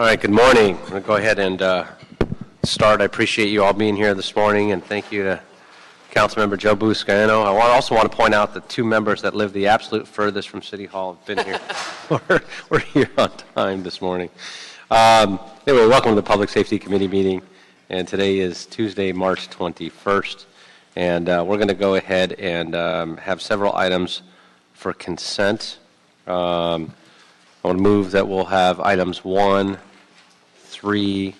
All right, good morning. I'm going to go ahead and start. I appreciate you all being here this morning, and thank you to Councilmember Joe Buscaino. I also want to point out the two members that live the absolute furthest from City Hall have been here. We're here on time this morning. Anyway, welcome to the Public Safety Committee meeting, and today is Tuesday, March 21st, and we're going to go ahead and have several items for consent. I want to move that we'll have items 1, 3,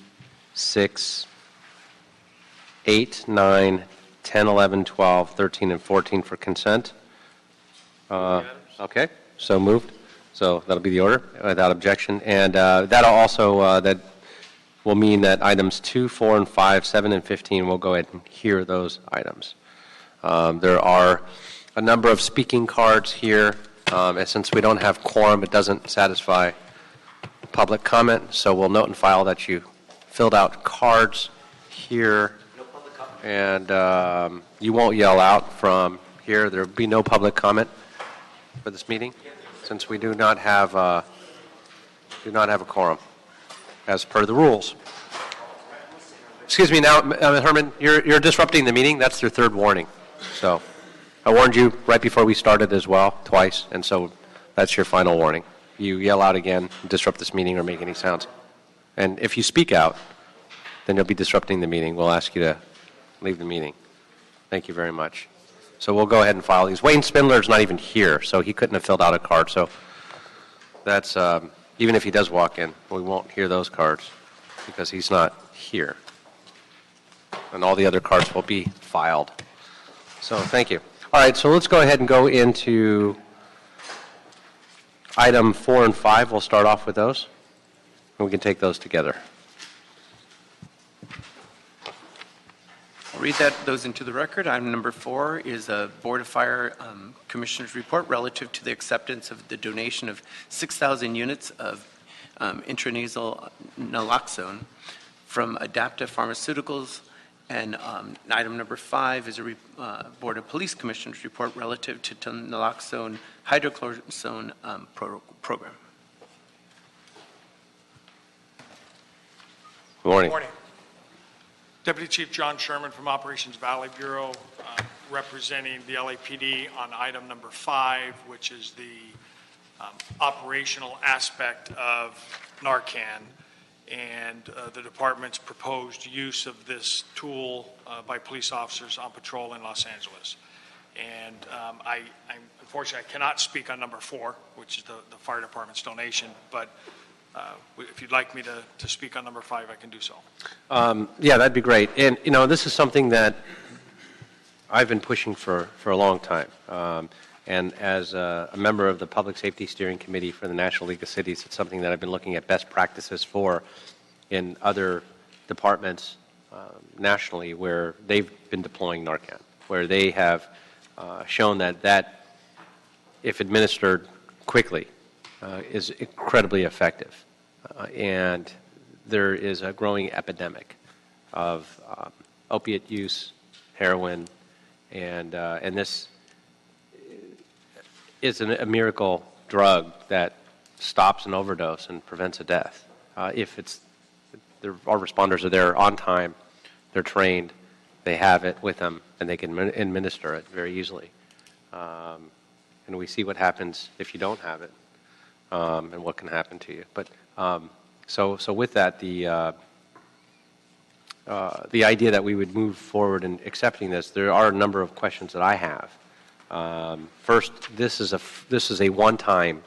6, 8, 9, 10, 11, 12, 13, and 14 for consent. Okay, so moved. So that'll be the order without objection. And that'll also, that will mean that items 2, 4, and 5, 7, and 15, we'll go ahead and hear those items. There are a number of speaking cards here. And since we don't have quorum, it doesn't satisfy public comment. So we'll note and file that you filled out cards here. No public comment. And you won't yell out from here. There will be no public comment for this meeting, since we do not have a quorum, as per the rules. Excuse me, now, Herman, you're disrupting the meeting. That's your third warning. So I warned you right before we started as well, twice, and so that's your final warning. You yell out again, disrupt this meeting, or make any sounds. And if you speak out, then you'll be disrupting the meeting. We'll ask you to leave the meeting. Thank you very much. So we'll go ahead and file these. Wayne Spindler's not even here, so he couldn't have filled out a card. So that's, even if he does walk in, we won't hear those cards because he's not here. And all the other cards will be filed. So thank you. All right, so let's go ahead and go into item 4 and 5. We'll start off with those, and we can take those together. I'll read those into the record. Item number 4 is a Board of Fire Commissioners report relative to the acceptance of the donation of 6,000 units of intranasal naloxone from Adaptive Pharmaceuticals. And item number 5 is a Board of Police Commissioners report relative to naloxone hydrochlorosone program. Good morning. Good morning. Deputy Chief John Sherman from Operations Valley Bureau, representing the LAPD on item number 5, which is the operational aspect of Narcan and the department's proposed use of this tool by police officers on patrol in Los Angeles. And unfortunately, I cannot speak on number 4, which is the fire department's donation, but if you'd like me to speak on number 5, I can do so. Yeah, that'd be great. And, you know, this is something that I've been pushing for a long time. And as a member of the Public Safety Steering Committee for the National League of Cities, it's something that I've been looking at best practices for in other departments nationally where they've been deploying Narcan, where they have shown that if administered quickly, is incredibly effective. And there is a growing epidemic of opiate use, heroin, and this is a miracle drug that stops an overdose and prevents a death. If our responders are there on time, they're trained, they have it with them, and they can administer it very easily. And we see what happens if you don't have it, and what can happen to you. But so with that, the idea that we would move forward in accepting this, there are a number of questions that I have. First, this is a one-time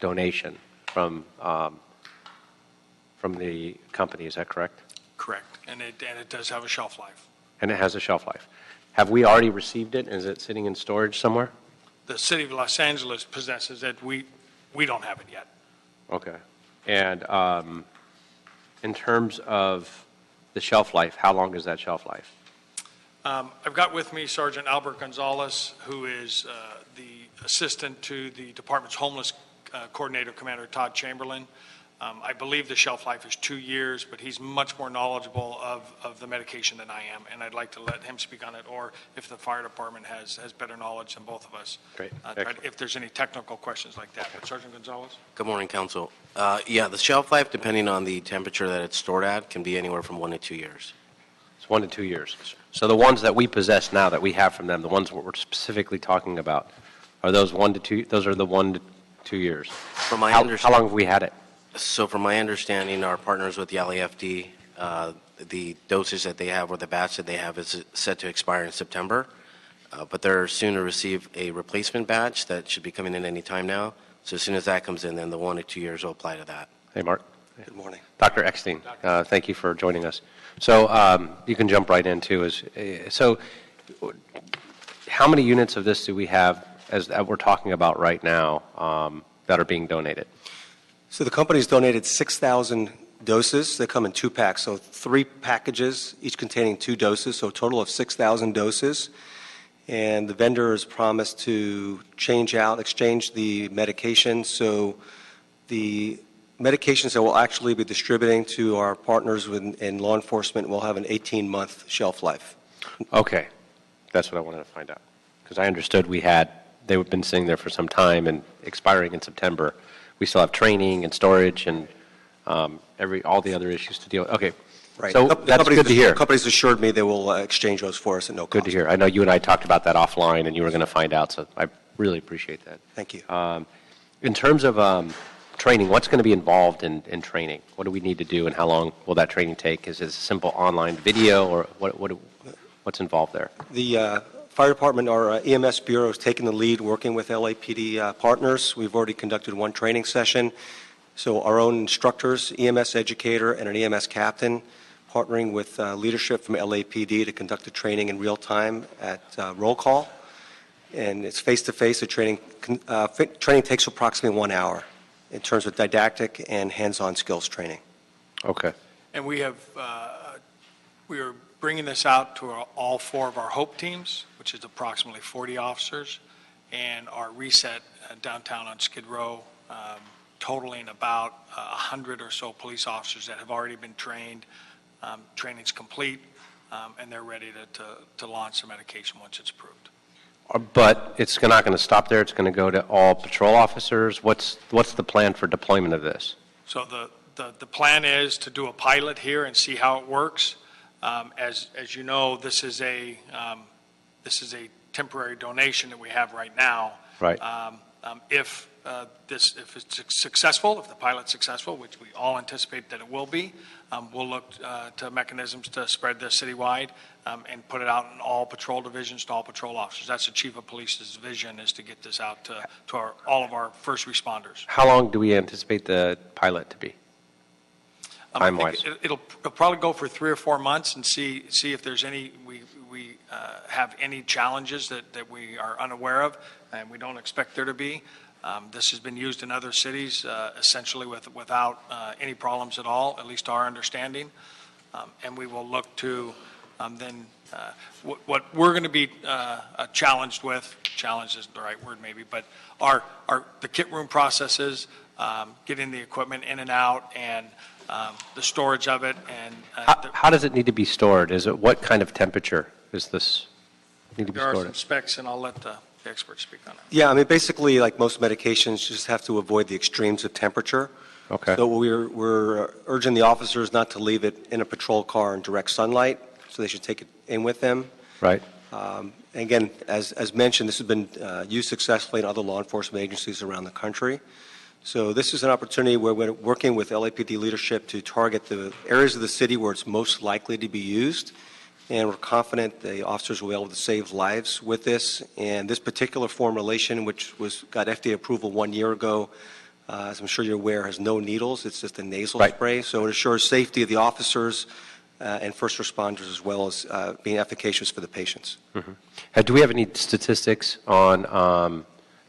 donation from the company. Is that correct? Correct, and it does have a shelf life. And it has a shelf life. Have we already received it? Is it sitting in storage somewhere? The city of Los Angeles possesses it. We don't have it yet. Okay. And in terms of the shelf life, how long is that shelf life? I've got with me Sergeant Albert Gonzalez, who is the assistant to the department's homeless coordinator, Commander Todd Chamberlain. I believe the shelf life is 2 years, but he's much more knowledgeable of the medication than I am, and I'd like to let him speak on it, or if the fire department has better knowledge than both of us. Great. If there's any technical questions like that. But Sergeant Gonzalez? Good morning, Council. Yeah, the shelf life, depending on the temperature that it's stored at, can be anywhere from 1 to 2 years. It's 1 to 2 years. So the ones that we possess now, that we have from them, the ones we're specifically talking about, are those 1 to 2, those are the 1 to 2 years? From my How understanding, long have we had it? so from my understanding, our partners with the LAFD, the dosage that they have or the batch that they have is set to expire in September, but they're soon to receive a replacement batch that should be coming in any time now. So as soon as that comes in, then the 1 to 2 years will apply to that. Hey, Mark. Good morning. Dr. Eckstein, thank you for joining us. So you can jump right into so how many units of this do we have that we're talking about right now that are being donated? So the company's donated 6,000 doses. They come in 2 packs, so 3 packages, each containing 2 doses, so a total of 6,000 doses. And the vendor has promised to exchange the medication. So the medications that we'll actually be distributing to our partners in law enforcement will have an 18-month shelf life. Okay. That's what I wanted to find out. Because I understood they've been sitting there for some time and expiring in September. We still have training and storage and all the other issues to deal with. Okay. Right. So that's good to hear. The company's assured me they will exchange those for us at no cost. Good to hear. I know you and I talked about that offline, and you were going to find out, so I really appreciate that. Thank you. In terms of training, what's going to be involved in training? What do we need to do, and how long will that training take? Is it a simple online video, or what's involved there? The Fire Department, our EMS Bureau, has taken the lead working with LAPD partners. We've already conducted 1 training session. So our own instructors, EMS educator, and an EMS captain, partnering with leadership from LAPD to conduct the training in real time at roll call. And it's face-to-face. The training takes approximately 1 hour in terms of didactic and hands-on skills training. Okay. And we are bringing this out to all 4 of our HOPE teams, which is approximately 40 officers, and our reset downtown on Skid Row, totaling about 100 or so police officers that have already been trained. Training's complete, and they're ready to launch the medication once it's approved. But it's not going to stop there. It's going to go to all patrol officers. What's the plan for deployment of this? So the plan is to do a pilot here and see how it works. As you know, this is a temporary donation that we have right now. Right. If it's successful, if the pilot's successful, which we all anticipate that it will be, we'll look to mechanisms to spread this citywide and put it out in all patrol divisions to all patrol officers. That's the chief of police's vision, is to get this out to all of our first responders. How long do we anticipate the pilot to be? I think it'll probably go for 3 or 4 months and see if there's we have any challenges that we are unaware of, and we don't expect there to be. This has been used in other cities essentially without any problems at all, at least to our understanding. And we will look to what we're going to be challenged isn't the right word maybe, but the kit room processes, getting the equipment in and out, and the storage of it. And how does it need to be stored? What kind of temperature is this need to be there stored are some specs, and I'll let the experts speak on it. Yeah, I mean, basically, like most medications, you just have to avoid the extremes of temperature. Okay. So we're urging the officers not to leave it in a patrol car in direct sunlight, so they should take it in with them. Right. Again, as mentioned, this has been used successfully in other law enforcement agencies around the country. So this is an opportunity where we're working with LAPD leadership to target the areas of the city where it's most likely to be used. And we're confident the officers will be able to save lives with this. And this particular formulation, which got FDA approval 1 year ago, as I'm sure you're aware, has no needles. It's just a nasal spray. So it assures safety of the officers and first responders, as well as being efficacious for the patients. Mm-hmm. Do we have any statistics on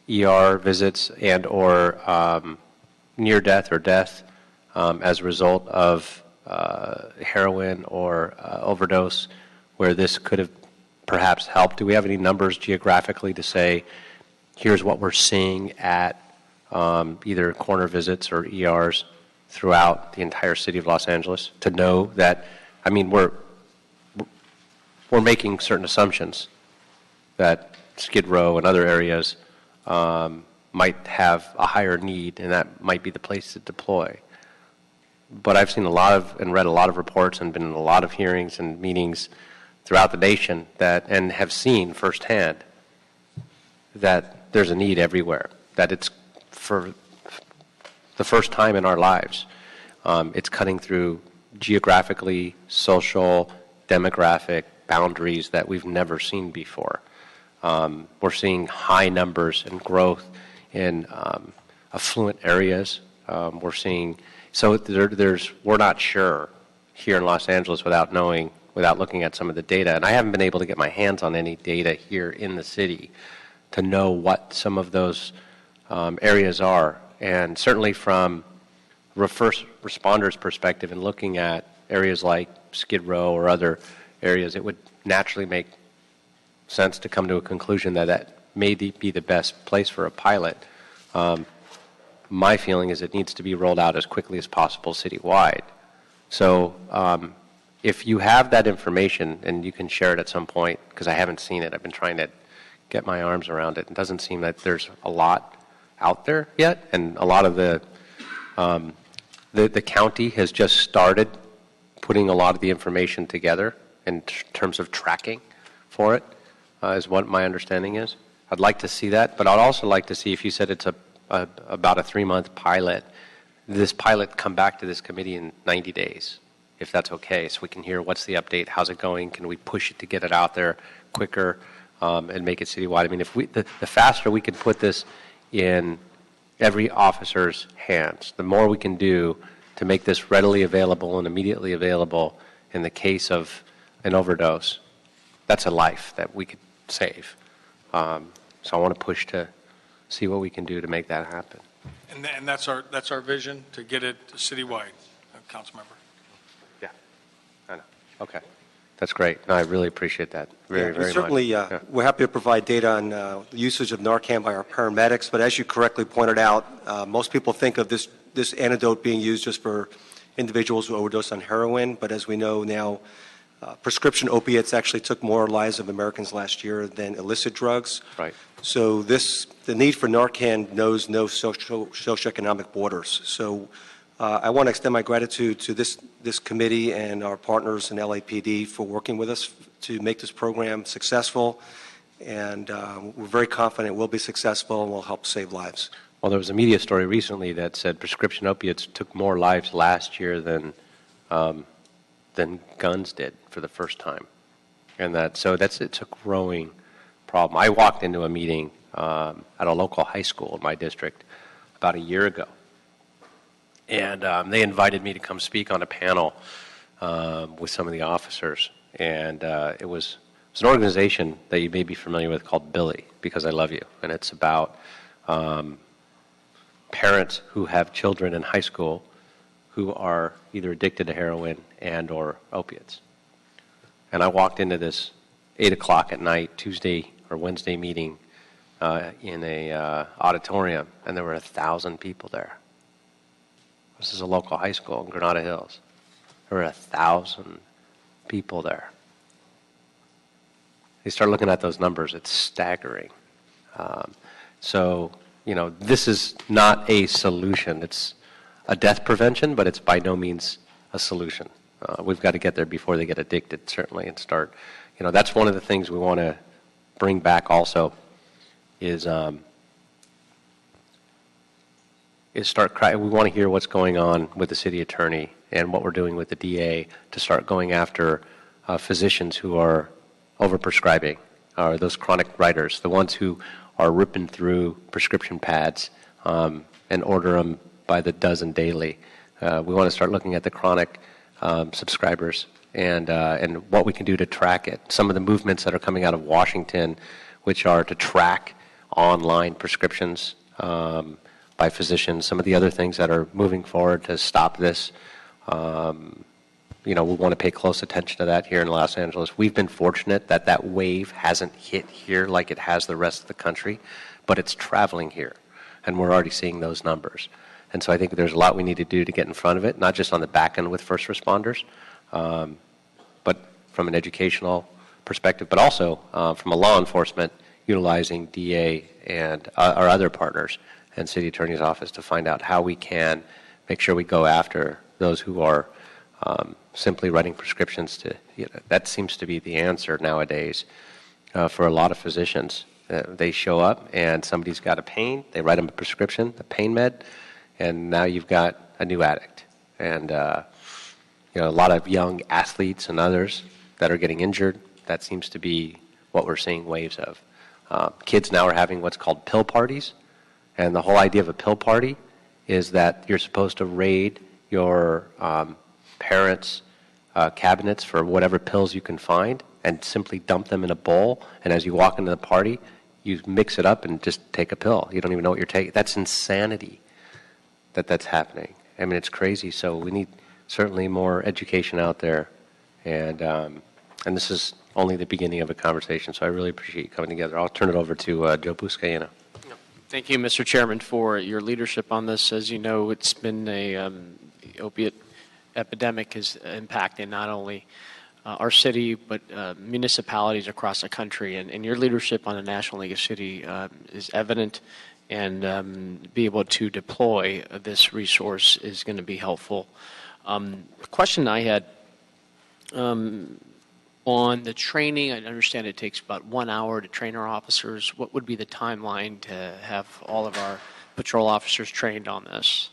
ER visits and or near death or death as a result of heroin or overdose, where this could have perhaps helped? Do we have any numbers geographically to say, here's what we're seeing at either corner visits or ERs throughout the entire city of Los Angeles to know that, I mean, we're making certain assumptions that Skid Row and other areas might have a higher need, and that might be the place to deploy. But I've seen a lot of and read a lot of reports and been in a lot of hearings and meetings throughout the nation and have seen firsthand that there's a need everywhere, that it's for the first time in our lives. It's cutting through geographically, social, demographic boundaries that we've never seen before. We're seeing high numbers and growth in affluent areas. We're seeing, so we're not sure here in Los Angeles without looking at some of the data. And I haven't been able to get my hands on any data here in the city to know what some of those areas are. And certainly from a first responders perspective and looking at areas like Skid Row or other areas, it would naturally make sense to come to a conclusion that that may be the best place for a pilot. My feeling is it needs to be rolled out as quickly as possible citywide. So if you have that information, and you can share it at some point, because I haven't seen it, I've been trying to get my arms around it. It doesn't seem that there's a lot out there yet, and a lot of the county has just started putting a lot of the information together in terms of tracking for it, is what my understanding is. I'd like to see that, but I'd also like to see, if you said it's about a 3-month pilot, this pilot come back to this committee in 90 days, if that's okay, so we can hear what's the update, how's it going, can we push it to get it out there quicker and make it citywide. I mean, if the faster we can put this in every officer's hands, the more we can do to make this readily available and immediately available in the case of an overdose. That's a life that we could save. So I want to push to see what we can do to make that happen. And that's our vision, to get it citywide, Councilmember. Yeah, I know. Okay. That's great. No, I really appreciate that very much. Certainly, we're happy to provide data on the usage of Narcan by our paramedics, but as you correctly pointed out, most people think of this antidote being used just for individuals who overdose on heroin, but as we know now, prescription opiates actually took more lives of Americans last year than illicit drugs. Right. So the need for Narcan knows no socioeconomic borders. So I want to extend my gratitude to this committee and our partners in LAPD for working with us to make this program successful, and we're very confident it will be successful and will help save lives. Well, there was a media story recently that said prescription opiates took more lives last year than guns did for the first time, and it's a growing problem. I walked into a meeting at a local high school in my district about a year ago, and they invited me to come speak on a panel with some of the officers, and it was an organization that you may be familiar with called Billy, Because I Love You, and it's about parents who have children in high school who are either addicted to heroin and or opiates. And I walked into this 8 o'clock at night, Tuesday or Wednesday meeting in a auditorium, and there were 1,000 people there. This is a local high school in Granada Hills. There were 1,000 people there. You start looking at those numbers, it's staggering. So, this is not a solution. It's a death prevention, but it's by no means a solution. We've got to get there before they get addicted, certainly, and start. That's one of the things we want to bring back also is we want to hear what's going on with the city attorney and what we're doing with the DA to start going after physicians who are overprescribing, or those chronic writers, the ones who are ripping through prescription pads and order them by the dozen daily. We want to start looking at the chronic subscribers and what we can do to track it. Some of the movements that are coming out of Washington, which are to track online prescriptions by physicians, some of the other things that are moving forward to stop this. We want to pay close attention to that here in Los Angeles. We've been fortunate that wave hasn't hit here like it has the rest of the country, but it's traveling here, and we're already seeing those numbers. And so I think there's a lot we need to do to get in front of it, not just on the back end with first responders, but from an educational perspective, but also from a law enforcement utilizing DA and our other partners and city attorney's office to find out how we can make sure we go after those who are simply writing prescriptions to, that seems to be the answer nowadays for a lot of physicians. They show up and somebody's got a pain, they write them a prescription, a pain med, and now you've got a new addict. And a lot of young athletes and others that are getting injured, that seems to be what we're seeing waves of. Kids now are having what's called pill parties, and the whole idea of a pill party is that you're supposed to raid your parents' cabinets for whatever pills you can find and simply dump them in a bowl, and as you walk into the party, you mix it up and just take a pill. You don't even know what you're taking. That's insanity that's happening. I mean, it's crazy, so we need certainly more education out there, and this is only the beginning of a conversation, so I really appreciate you coming together. I'll turn it over to Joe Buscaino. Thank you, Mr. Chairman, for your leadership on this. As you know, it's been the opiate epidemic is impacting not only our city, but municipalities across the country. And your leadership on the National League of City is evident, and be able to deploy this resource is going to be helpful. The question I had on the training, I understand it takes about 1 hour to train our officers. What would be the timeline to have all of our patrol officers trained on this?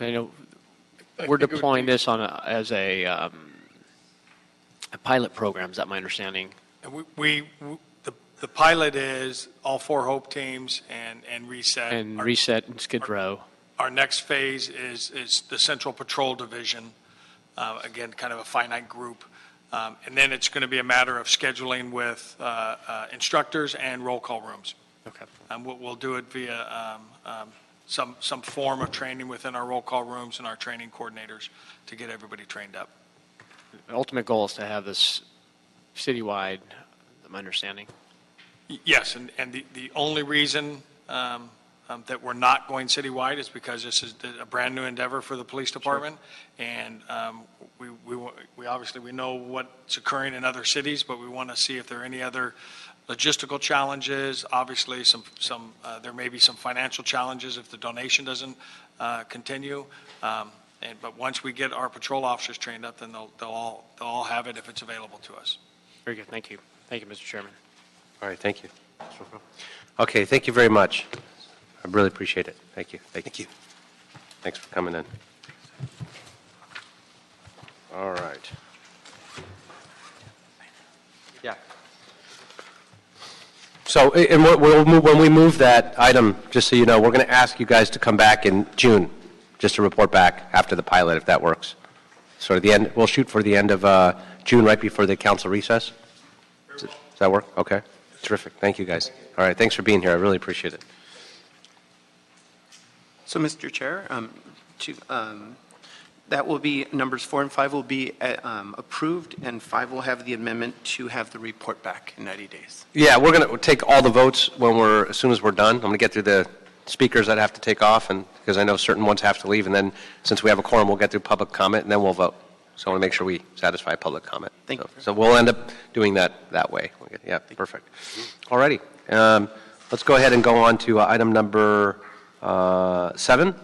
I know we're deploying this on as a pilot program. Is that my understanding? The pilot is all 4 HOPE teams and Reset. And Reset and Skid Row. Our next phase is the Central Patrol Division. Again, kind of a finite group. And then it's going to be a matter of scheduling with instructors and roll call rooms. Okay. We'll do it via some form of training within our roll call rooms and our training coordinators to get everybody trained up. The ultimate goal is to have this citywide, my understanding. Yes, and the only reason that we're not going citywide is because this is a brand new endeavor for the police department, and we obviously we know what's occurring in other cities, but we want to see if there are any other logistical challenges. Obviously, there may be some financial challenges if the donation doesn't continue. But once we get our patrol officers trained up, then they'll all have it if it's available to us. Very good. Thank you. Thank you, Mr. Chairman. All right, thank you. Okay, thank you very much. I really appreciate it. Thank you. Thank you. Thanks for coming in. All right. Yeah. So, and we'll move, when we move that item, just so you know, we're going to ask you guys to come back in June, just to report back after the pilot, if that works. So the end, we'll shoot for the end of June, right before the council recess. Does that work? Okay. Terrific. Thank you, guys. All right. Thanks for being here. I really appreciate it. So, Mr. Chair, that will be, numbers 4 and 5 will be approved, and 5 will have the amendment to have the report back in 90 days. Yeah, we're going to take all the votes as soon as we're done. I'm going to get through the speakers that have to take off, and because I know certain ones have to leave, and then since we have a quorum, we'll get through public comment, and then we'll vote. So I want to make sure we satisfy public comment. Thank you. So we'll end up doing that way. Yeah, perfect. All righty. Let's go ahead and go on to item number 7.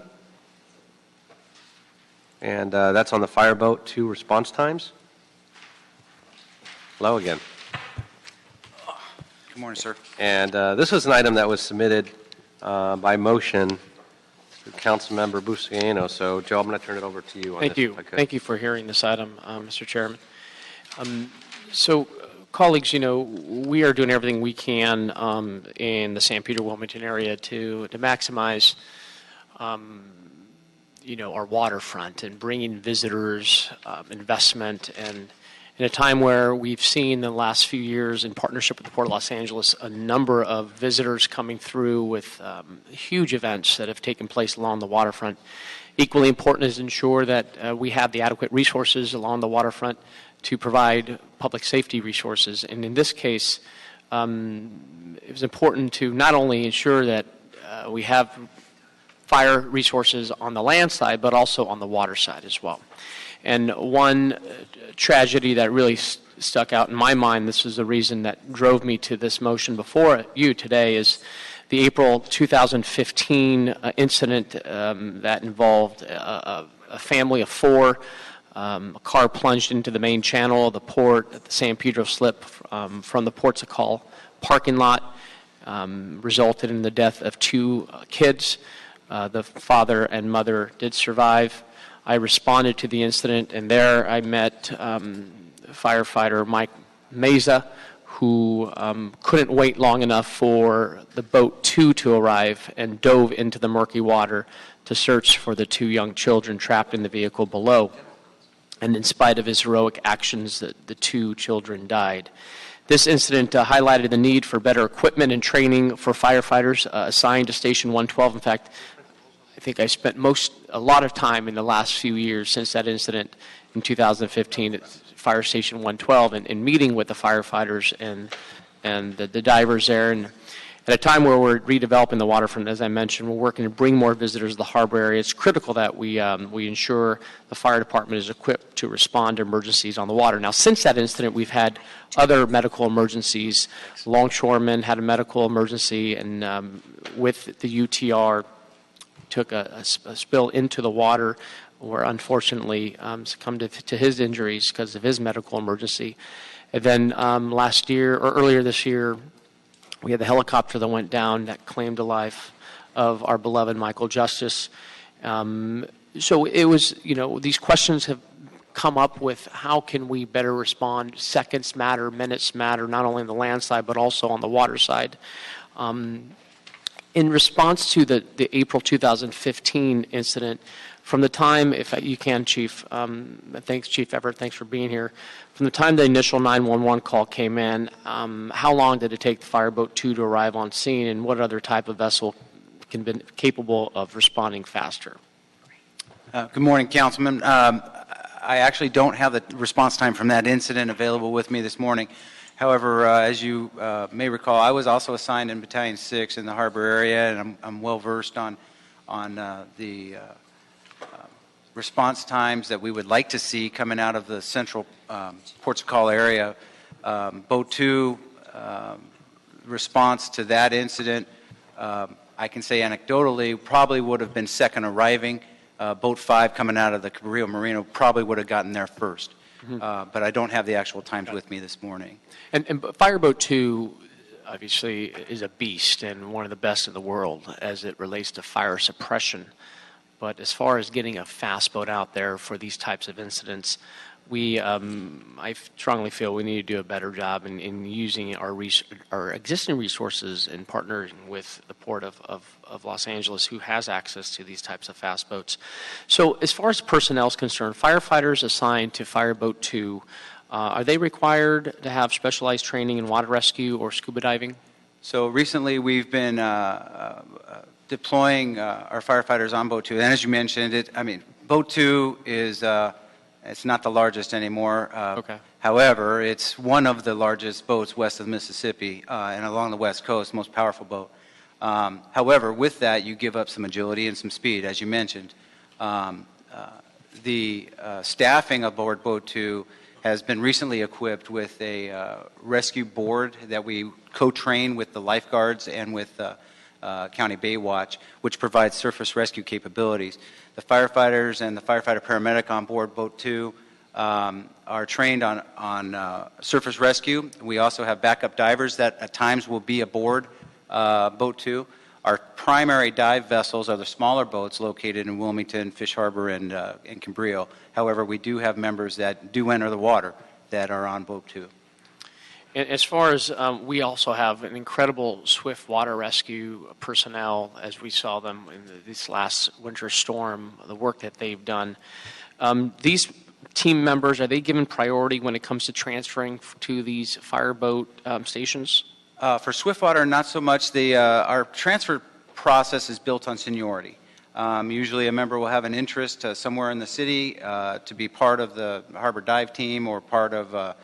And that's on the Fireboat 2 response times. Hello again. Good morning, sir. And this is an item that was submitted by motion to Councilmember Buscaino. So, Joe, I'm going to turn it over to you on Thank this. you. Thank you for hearing this item, Mr. Chairman. Colleagues, you know, we are doing everything we can in the San Pedro Wilmington area to maximize, you know, our waterfront and bringing visitors, investment, and in a time where we've seen in the last few years in partnership with the Port of Los Angeles a number of visitors coming through with huge events that have taken place along the waterfront. Equally important is to ensure that we have the adequate resources along the waterfront to provide public safety resources. And in this case, it was important to not only ensure that we have fire resources on the land side, but also on the water side as well. And one tragedy that really stuck out in my mind, this is the reason that drove me to this motion before you today, is the April 2015 incident that involved a family of four. A car plunged into the main channel of the port at the San Pedro Slip from the Ports of Call parking lot, resulted in the death of two kids. The father and mother did survive. I responded to the incident, and there I met firefighter Mike Meza, who couldn't wait long enough for the boat 2 to arrive and dove into the murky water to search for the two young children trapped in the vehicle below. And in spite of his heroic actions, the two children died. This incident highlighted the need for better equipment and training for firefighters assigned to Station 112. In fact, I think I spent a lot of time in the last few years since that incident in 2015 at Fire Station 112 and meeting with the firefighters and the divers there. And at a time where we're redeveloping the waterfront, as I mentioned, we're working to bring more visitors to the harbor area. It's critical that we ensure the fire department is equipped to respond to emergencies on the water. Now, since that incident, we've had other medical emergencies. Longshoremen had a medical emergency, and with the UTR, took a spill into the water, where unfortunately succumbed to his injuries because of his medical emergency. And then last year, or earlier this year, we had the helicopter that went down that claimed the life of our beloved Michael Justice. So it was, these questions have come up with how can we better respond. Seconds matter, minutes matter, not only on the land side, but also on the water side. In response to the April 2015 incident, from the time, if you can, Chief, thanks, Chief Everett, thanks for being here. From the time the initial 911 call came in, how long did it take the Fireboat 2 to arrive on scene, and what other type of vessel can be capable of responding faster? Good morning, Councilman. I actually don't have the response time from that incident available with me this morning. However, as you may recall, I was also assigned in Battalion 6 in the harbor area, and I'm well versed on the response times that we would like to see coming out of the central ports of call area. Boat 2 response to that incident, I can say anecdotally, probably would have been second arriving. Boat 5 coming out of the Cabrillo Marina probably would have gotten there first. But I don't have the actual times with me this morning. And Fireboat 2 obviously is a beast and one of the best in the world as it relates to fire suppression. But as far as getting a fast boat out there for these types of incidents, I strongly feel we need to do a better job in using our existing resources and partnering with the Port of Los Angeles, who has access to these types of fast boats. So as far as personnel is concerned, firefighters assigned to Fireboat 2, are they required to have specialized training in water rescue or scuba diving? So recently we've been deploying our firefighters on Boat 2. And as you mentioned, Boat 2 is... it's not the largest anymore. Okay. However, it's one of the largest boats west of the Mississippi and along the West Coast, most powerful boat. However, with that, you give up some agility and some speed, as you mentioned. The staffing aboard Boat 2 has been recently equipped with a rescue board that we co-train with the lifeguards and with County Baywatch, which provides surface rescue capabilities. The firefighters and the firefighter paramedic on board Boat 2 are trained on surface rescue. We also have backup divers that at times will be aboard Boat 2. Our primary dive vessels are the smaller boats located in Wilmington, Fish Harbor, and Cabrillo. However, we do have members that do enter the water that are on Boat 2. As far as we also have an incredible swift water rescue personnel, as we saw them in this last winter storm, the work that they've done. These team members, are they given priority when it comes to transferring to these fireboat stations? For Swiftwater, not so much. Our transfer process is built on seniority. Usually a member will have an interest somewhere in the city to be part of the harbor dive team or part of a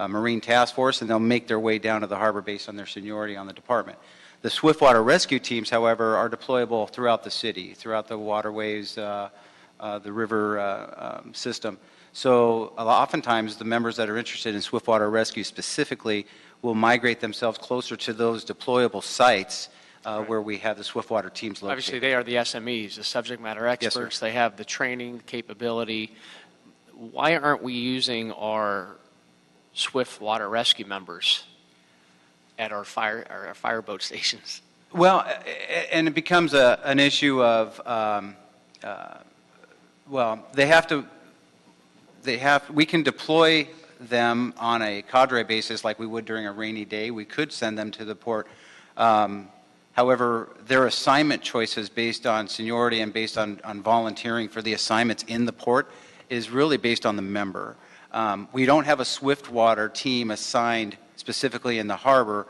Marine task force, and they'll make their way down to the harbor based on their seniority on the department. The swiftwater rescue teams, however, are deployable throughout the city, throughout the waterways, the river system. So oftentimes the members that are interested in swiftwater rescue specifically will migrate themselves closer to those deployable sites where we have the swiftwater teams located. Obviously, they are the SMEs, the subject matter experts. sir. They have the training capability. Why aren't we using our swift water rescue members at our fireboat stations? Well, and it becomes an issue of, well, we can deploy them on a cadre basis like we would during a rainy day. We could send them to the port. However, their assignment choices based on seniority and based on volunteering for the assignments in the port is really based on the member. We don't have a swiftwater team assigned specifically in the harbor.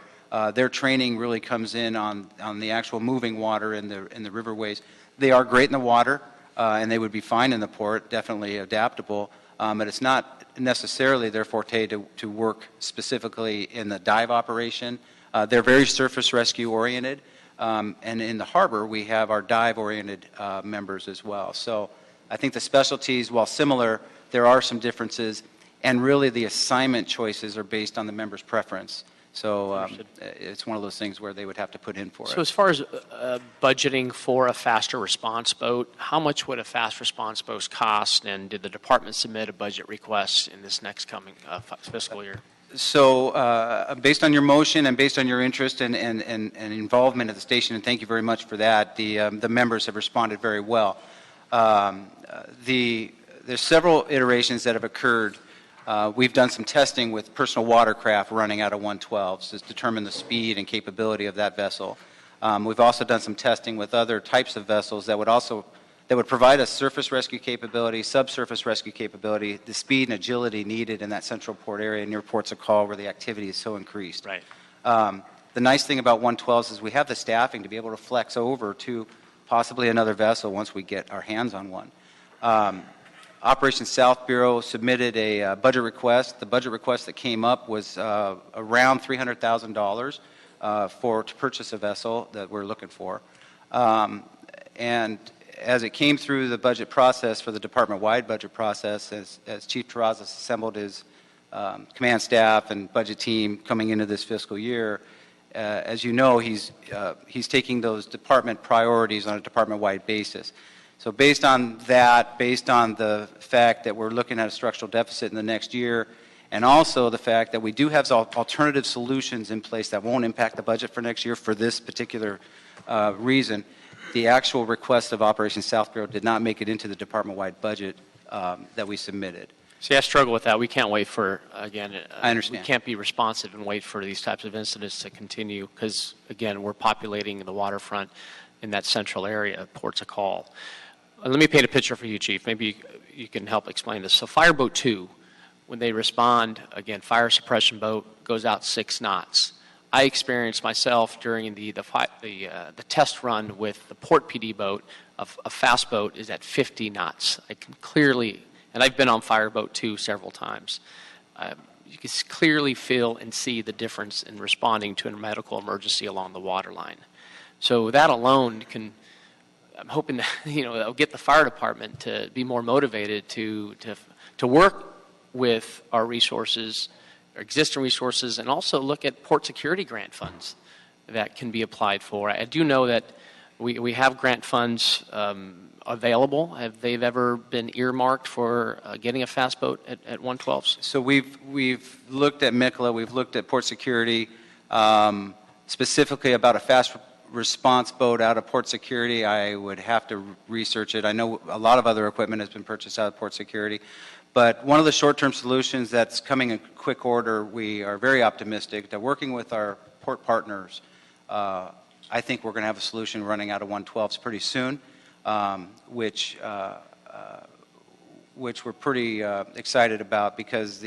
Their training really comes in on the actual moving water in the riverways. They are great in the water, and they would be fine in the port, definitely adaptable, but it's not necessarily their forte to work specifically in the dive operation. They're very surface rescue oriented, and in the harbor we have our dive oriented members as well. So I think the specialties, while similar, there are some differences, and really the assignment choices are based on the member's preference. So it's one of those things where they would have to put in for it. So as far as budgeting for a faster response boat, how much would a fast response boat cost, and did the department submit a budget request in this next coming fiscal year? So based on your motion and based on your interest and involvement at the station, and thank you very much for that, the members have responded very well. There's several iterations that have occurred. We've done some testing with personal watercraft running out of 112s to determine the speed and capability of that vessel. We've also done some testing with other types of vessels that would provide us surface rescue capability, subsurface rescue capability, the speed and agility needed in that central port area near ports of call where the activity is so increased. Right. The nice thing about 112s is we have the staffing to be able to flex over to possibly another vessel once we get our hands on one. Operations South Bureau submitted a budget request. The budget request that came up was around $300,000 to purchase a vessel that we're looking for. And as it came through the budget process for the department-wide budget process, as Chief Terrazas assembled his command staff and budget team coming into this fiscal year, as you know, he's taking those department priorities on a department-wide basis. So based on that, based on the fact that we're looking at a structural deficit in the next year, and also the fact that we do have alternative solutions in place that won't impact the budget for next year for this particular reason, the actual request of Operations South Bureau did not make it into the department-wide budget that we submitted. See, I struggle with that. We can't wait for, again, I understand. We can't be responsive and wait for these types of incidents to continue because, again, we're populating the waterfront in that central area, ports of call. Let me paint a picture for you, Chief. Maybe you can help explain this. So Fireboat 2, when they respond, again, fire suppression boat goes out 6 knots. I experienced myself during the test run with the Port PD boat, a fast boat is at 50 knots. I can clearly, and I've been on Fireboat 2 several times, you can clearly feel and see the difference in responding to a medical emergency along the waterline. So that alone can, I'm hoping that, that'll get the fire department to be more motivated to work with our resources, our existing resources, and also look at port security grant funds that can be applied for. I do know that we have grant funds available. Have they ever been earmarked for getting a fast boat at 112s? So we've looked at MICLA, we've looked at port security, specifically about a fast response boat out of port security. I would have to research it. I know a lot of other equipment has been purchased out of port security. But one of the short-term solutions that's coming in quick order, we are very optimistic that working with our port partners, I think we're going to have a solution running out of 112s pretty soon, which we're pretty excited about because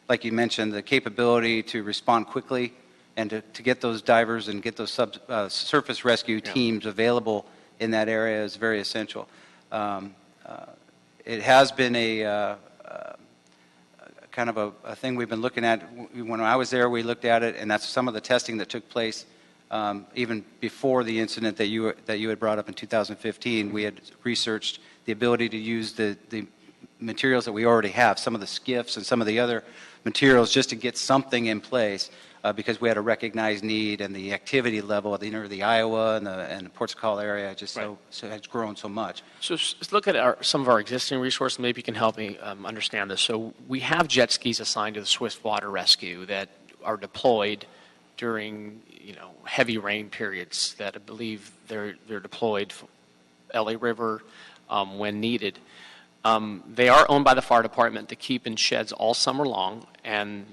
like you mentioned, the capability to respond quickly and to get those divers and get those surface rescue teams available in that area is very essential. It has been a kind of a thing we've been looking at. When I was there, we looked at it, and that's some of the testing that took place even before the incident that you had brought up in 2015, we had researched the ability to use the materials that we already have, some of the skiffs and some of the other materials, just to get something in place, because we had a recognized need, and the activity level of the Iowa and the Port Call area just so has grown so much. So let's look at some of our existing resources. Maybe you can help me understand this. So we have jet skis assigned to the Swiftwater Rescue that are deployed during heavy rain periods. That I believe they're deployed LA River when needed. They are owned by the fire department to keep in sheds all summer long, and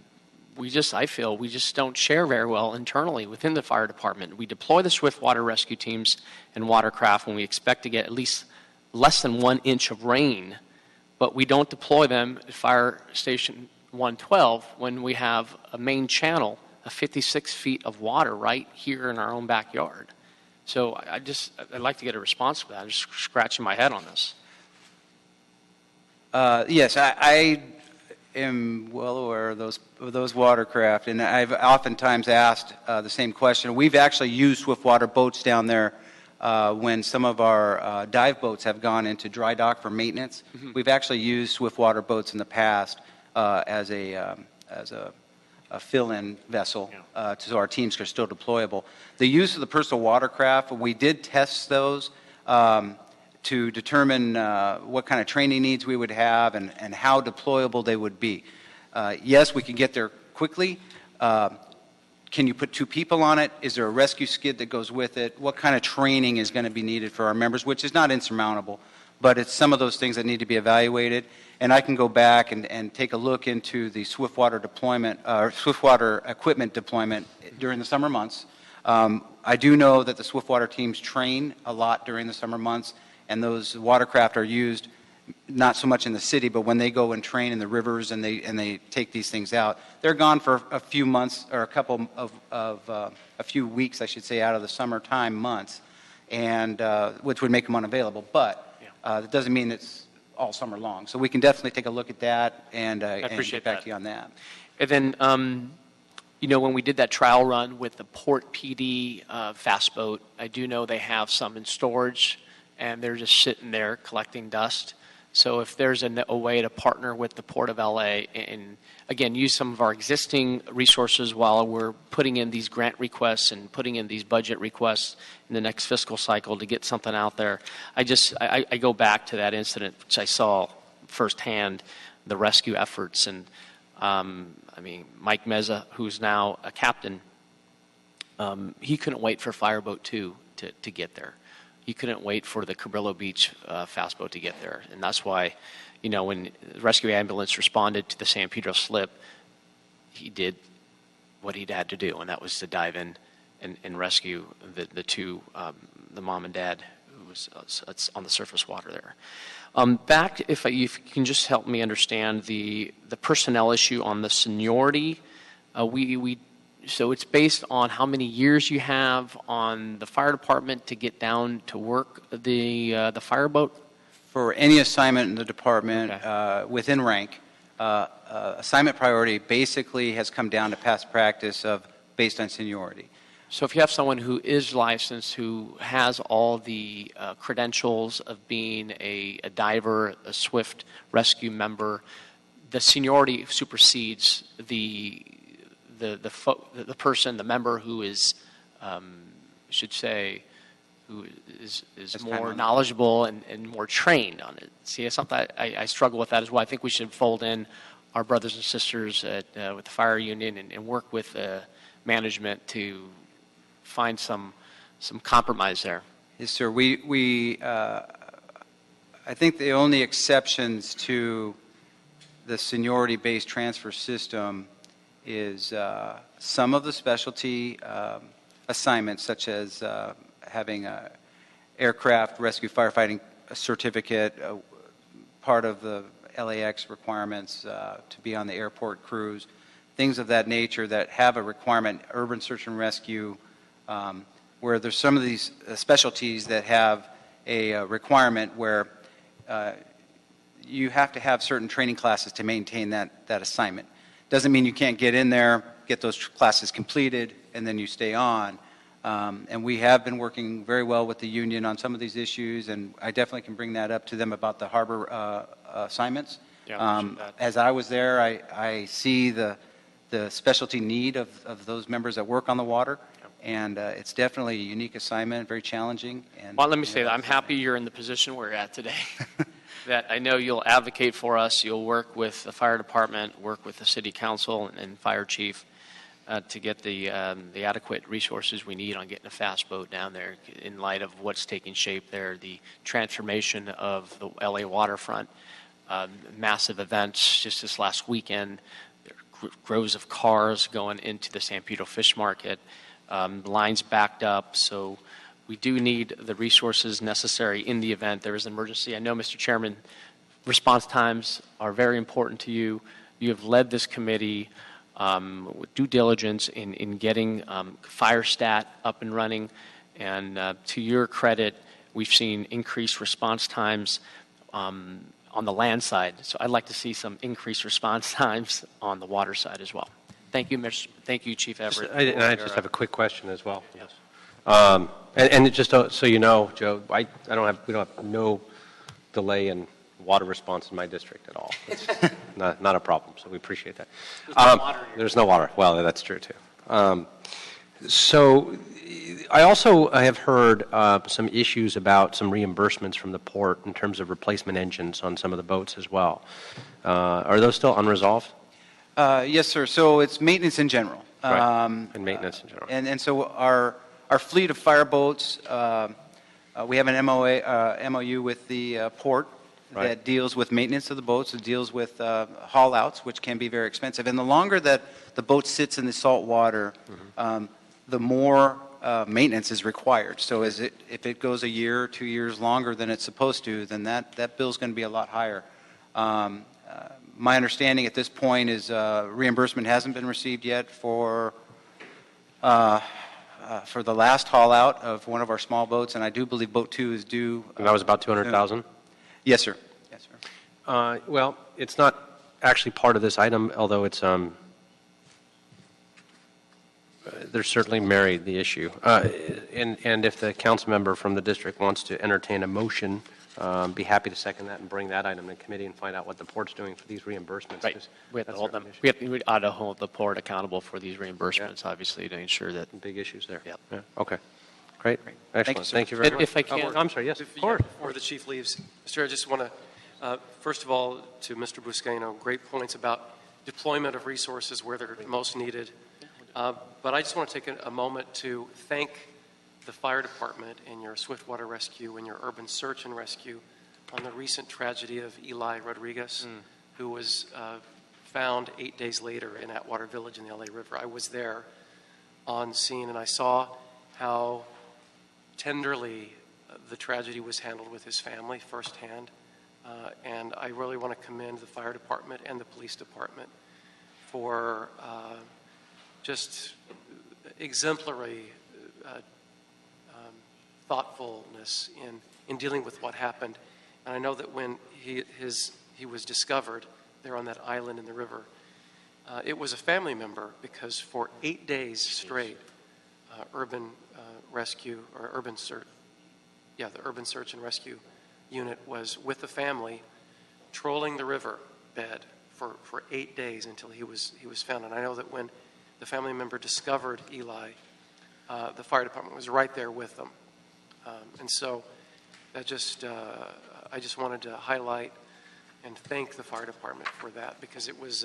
I feel we just don't share very well internally within the fire department. We deploy the Swiftwater rescue teams and watercraft when we expect to get at least less than 1 inch of rain, but we don't deploy them at Fire Station 112 when we have a main channel of 56 feet of water right here in our own backyard. So I'd like to get a response to that. I'm just scratching my head on this. Yes, I am well aware of those watercraft, and I've oftentimes asked the same question. We've actually used Swiftwater boats down there when some of our dive boats have gone into dry dock for maintenance. Mm-hmm. We've actually used Swiftwater boats in the past as a fill-in vessel, so our teams are still deployable. The use of the personal watercraft, we did test those to determine what kind of training needs we would have and how deployable they would be. Yes, we can get there quickly. Can you put 2 people on it? Is there a rescue skid that goes with it? What kind of training is going to be needed for our members, which is not insurmountable, but it's some of those things that need to be evaluated. And I can go back and take a look into the Swiftwater deployment, Swiftwater equipment deployment during the summer months. I do know that the Swiftwater teams train a lot during the summer months, and those watercraft are used not so much in the city, but when they go and train in the rivers and they take these things out, they're gone for a few months or a few weeks, I should say, out of the summertime months, and which would make them unavailable. But that doesn't mean it's all summer long. So we can definitely take a look at that and get back to you on that. And then, when we did that trial run with the Port PD fast boat, I do know they have some in storage, and they're just sitting there collecting dust. So if there's a way to partner with the Port of LA and, again, use some of our existing resources while we're putting in these grant requests and putting in these budget requests in the next fiscal cycle to get something out there. I go back to that incident, which I saw firsthand, the rescue efforts. And, Mike Meza, who's now a captain, he couldn't wait for Fireboat 2 to get there. He couldn't wait for the Cabrillo Beach fast boat to get there. And that's why, when the rescue ambulance responded to the San Pedro slip, he did what he'd had to do, and that was to dive in and rescue the two, the mom and dad, who was on the surface water there. Back, if you can just help me understand the personnel issue on the seniority. So it's based on how many years you have on the fire department to get down to work the fireboat? For any assignment in the department, Okay. Within rank, assignment priority basically has come down to past practice of based on seniority. So if you have someone who is licensed, who has all the credentials of being a diver, a swift rescue member, the seniority supersedes the person, the member who is, should say, who is more knowledgeable and more trained on it. See, it's something I struggle with that as well. I think we should fold in our brothers and sisters with the fire union and work with management to find some compromise there. Yes, sir. I think the only exceptions to the seniority-based transfer system is some of the specialty assignments, such as having an aircraft rescue firefighting certificate, part of the LAX requirements to be on the airport crews, things of that nature that have a requirement, urban search and rescue, where there's some of these specialties that have a requirement where you have to have certain training classes to maintain that assignment. Doesn't mean you can't get in there, get those classes completed, and then you stay on. And we have been working very well with the union on some of these issues, and I definitely can bring that up to them about the harbor assignments. Yeah, I appreciate that. As I was there, I see the specialty need of those members that work on the water, and it's definitely a unique assignment, very challenging. And Well, let me say that I'm happy you're in the position we're at today. That I know you'll advocate for us. You'll work with the fire department, work with the city council and fire chief to get the adequate resources we need on getting a fast boat down there in light of what's taking shape there, the transformation of the LA waterfront, massive events just this last weekend, groves of cars going into the San Pedro Fish Market, lines backed up, so we do need the resources necessary in the event there is an emergency. I know, Mr. Chairman, response times are very important to you. You have led this committee with due diligence in getting FireStat up and running, and to your credit, we've seen increased response times on the land side. So I'd like to see some increased response times on the water side as well. Thank you, Thank you, Chief Everett. I just have a quick question as well. Yes. And just so you know, Joe, we don't have no delay in water response in my district at all. It's not a problem, so we appreciate that. There's no water. Well, that's true too. So I also have heard some issues about some reimbursements from the port in terms of replacement engines on some of the boats as well. Are those still unresolved? Yes, sir. So it's maintenance in general. Right. And maintenance in general. And so our fleet of fireboats, we have an MOU with the port Right. that deals with maintenance of the boats. It deals with haul outs, which can be very expensive. And the longer that the boat sits in the salt water, the more maintenance is required. So if it goes a year or 2 years longer than it's supposed to, then that bill's going to be a lot higher. My understanding at this point is reimbursement hasn't been received yet for the last haul out of one of our small boats, and I do believe boat 2 is due. And that was about 200,000? Yes, sir. Yes, sir. Well, it's not actually part of this item, although it's they're certainly married, the issue. And if the council member from the district wants to entertain a motion, be happy to second that and bring that item to committee and find out what the port's doing for these reimbursements. Right. 'Cause We have to that's hold certainly them. We ought to hold the port accountable for these reimbursements, obviously, to ensure that. big issues there. Yep. Yeah. Okay. Great. Excellent. sir. Thank you very much. If I can, I'm sorry. Yes, of course. Before the chief leaves, Mr. I just want to, first of all, to Mr. Buscaino, great points about deployment of resources where they're most needed. But I just want to take a moment to thank the fire department and your swiftwater rescue and your urban search and rescue on the recent tragedy of Eli Rodriguez, who was found 8 days later in Atwater Village in the LA River. I was there on scene, and I saw how tenderly the tragedy was handled with his family firsthand. And I really want to commend the fire department and the police department for just exemplary thoughtfulness in dealing with what happened. And I know that when he was discovered there on that island in the river, it was a family member, because for 8 days straight, urban rescue or urban search, the urban search and rescue unit was with the family, trolling the river bed for 8 days until he was found. And I know that when the family member discovered Eli, the fire department was right there with them. And so that I just wanted to highlight and thank the fire department for that, because it was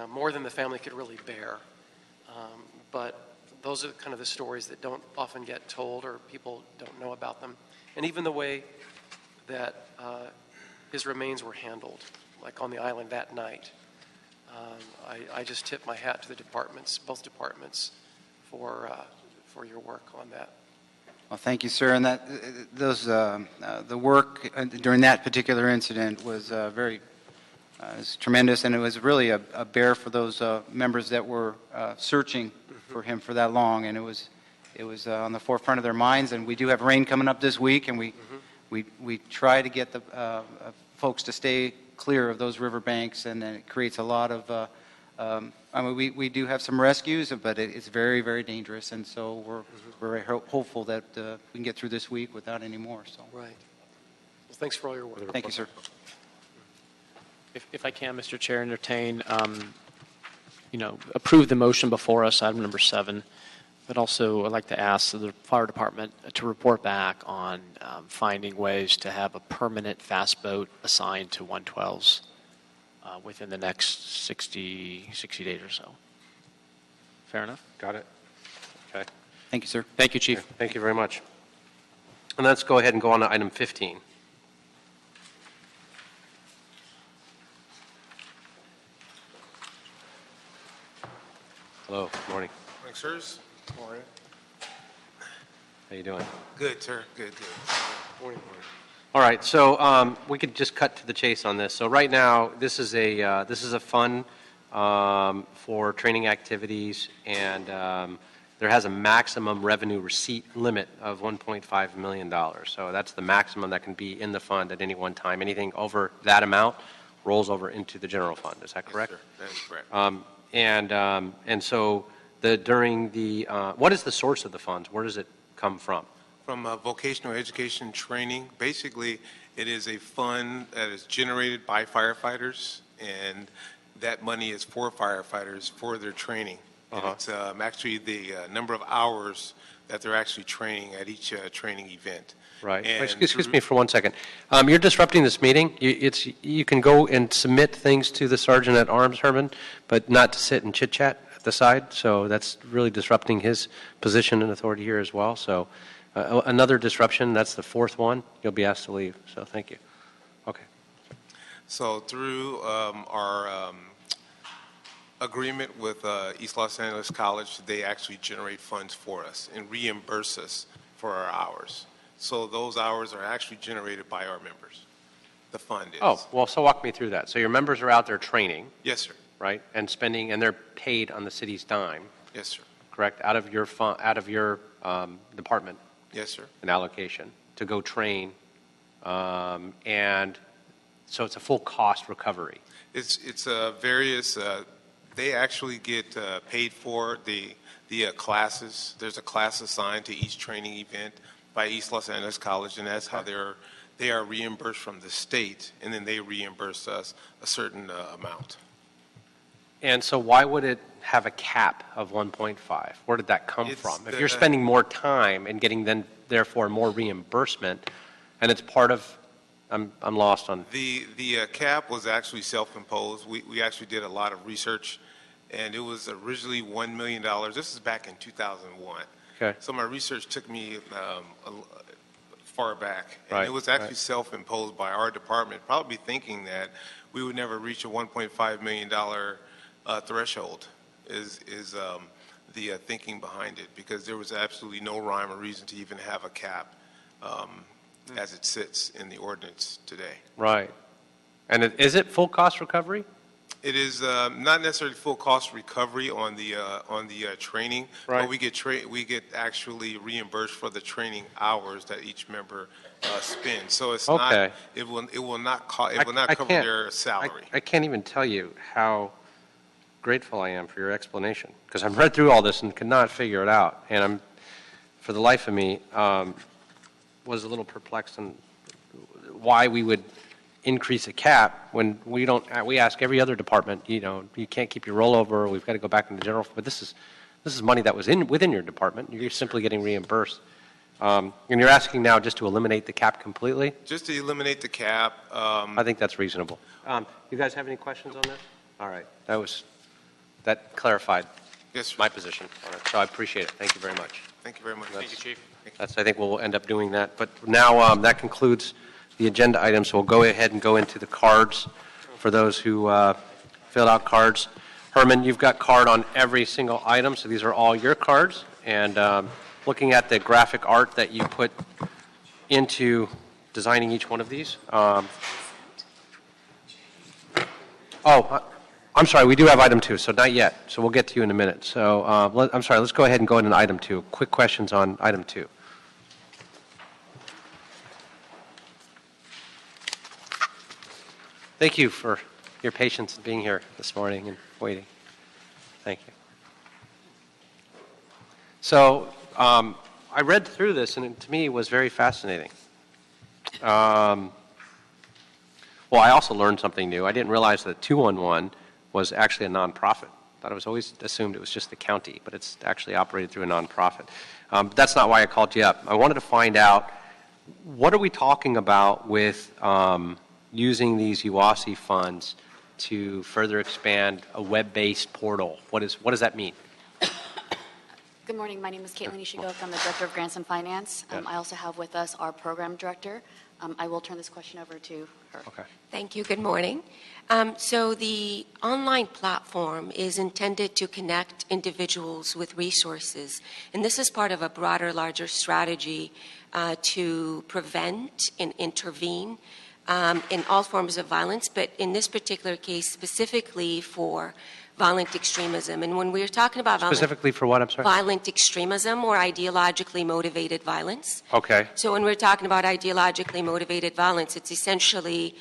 more than the family could really bear. But those are kind of the stories that don't often get told, or people don't know about them. And even the way that his remains were handled, like on the island that night. I just tip my hat to the departments, both departments, for your work on that. Well, thank you, sir. And the work during that particular incident was was tremendous, and it was really a bear for those members that were searching for him for that long. And it was on the forefront of their minds. And we do have rain coming up this week, and we try to get the folks to stay clear of those riverbanks, and it creates a lot of I mean, we do have some rescues, but it's very, very dangerous, and so we're very hopeful that we can get through this week without any more, so. Right. Well, thanks for all your work. Thank you, sir. If I can, Mr. Chair, entertain, approve the motion before us, item number 7, but also I'd like to ask the fire department to report back on finding ways to have a permanent fast boat assigned to 112s within the next 60 days or so. Fair enough? Got it? Okay. Thank you, sir. Thank you, Chief. Thank you very much. And let's go ahead and go on to item 15. Hello, good morning. Morning, sirs. Morning. How you doing? Good, sir. Good, good. Morning. All right, so we could just cut to the chase on this. So right now, this is a fund for training activities, and there has a maximum revenue receipt limit of $1.5 million. So that's the maximum that can be in the fund at any one time. Anything over that amount rolls over into the general fund. Is that correct? Yes, sir. That is correct. And so what is the source of the funds? Where does it come from? From vocational education training, basically, it is a fund that is generated by firefighters, and that money is for firefighters for their training. And it's actually the number of hours that they're actually training at each training event. Right. And Excuse me for 1 second. You're disrupting this meeting. You can go and submit things to the Sergeant at Arms, Herman, but not to sit and chit-chat at the side. So that's really disrupting his position and authority here as well. So another disruption, that's the 4th one. You'll be asked to leave. So thank you. Okay. So through our agreement with East Los Angeles College, they actually generate funds for us and reimburse us for our hours. So those hours are actually generated by our members. The fund is. Oh, well, so walk me through that. So your members are out there training, Yes, sir. right, and and they're paid on the city's dime, Yes, sir. correct, out of your department, Yes, sir. an allocation to go train, and so it's a full cost recovery. It's various. They actually get paid for the classes. There's a class assigned to each training event by East Los Angeles College, and that's how they are reimbursed from the state, and then they reimburse us a certain amount. And so why would it have a cap of 1.5? Where did that come from? If you're spending more time and getting then therefore more reimbursement, and it's part of, I'm lost on. The cap was actually self-imposed. We actually did a lot of research, and it was originally $1 million. This is back in 2001. Okay. So my research took me far back, and Right, it was actually right. self-imposed by our department, probably thinking that we would never reach a $1.5 million threshold is the thinking behind it, because there was absolutely no rhyme or reason to even have a cap as it sits in the ordinance today. Right. And is it full cost recovery? It is not necessarily full cost recovery on the training, Right. but we get actually reimbursed for the training hours that each member spends. So it's Okay. not it will not cover can't- their salary. I can't even tell you how grateful I am for your explanation, because I've read through all this and could not figure it out. And I'm, for the life of me, was a little perplexed on why we would increase a cap when we ask every other department, you can't keep your rollover, we've got to go back into general, but this is money that was within your department. You're simply getting reimbursed. And you're asking now just to eliminate the cap completely? Just to eliminate the cap. I think that's reasonable. You guys have any questions on this? All right. That clarified Yes, sir. my position on it, so I appreciate it. Thank you very much. Thank you very much. Thank you, Chief. I think we'll end up doing that. But now that concludes the agenda items, so we'll go ahead and go into the cards for those who filled out cards. Herman, you've got card on every single item, so these are all your cards. And looking at the graphic art that you put into designing each one of these. I'm sorry, we do have item 2, so not yet. So we'll get to you in a minute. So I'm sorry, let's go ahead and go into item 2. Quick questions on item 2. Thank you for your patience in being here this morning and waiting. Thank you. So I read through this, and it, to me, was very fascinating. Well, I also learned something new. I didn't realize that 211 was actually a nonprofit. I thought it was always assumed it was just the county, but it's actually operated through a nonprofit. But that's not why I called you up. I wanted to find out, what are we talking about with using these UASI funds to further expand a web-based portal? What does that mean? Good morning. My name is Caitlin Ishigok. I'm the Director of Grants and Finance. I also have with us our Program Director. I will turn this question over to her. Okay. Thank you. Good morning. So the online platform is intended to connect individuals with resources, and this is part of a broader, larger strategy to prevent and intervene in all forms of violence, but in this particular case, specifically for violent extremism. And when we're talking about Specifically for what, I'm sorry? violent extremism or ideologically motivated violence. Okay. So when we're talking about ideologically motivated violence, it's essentially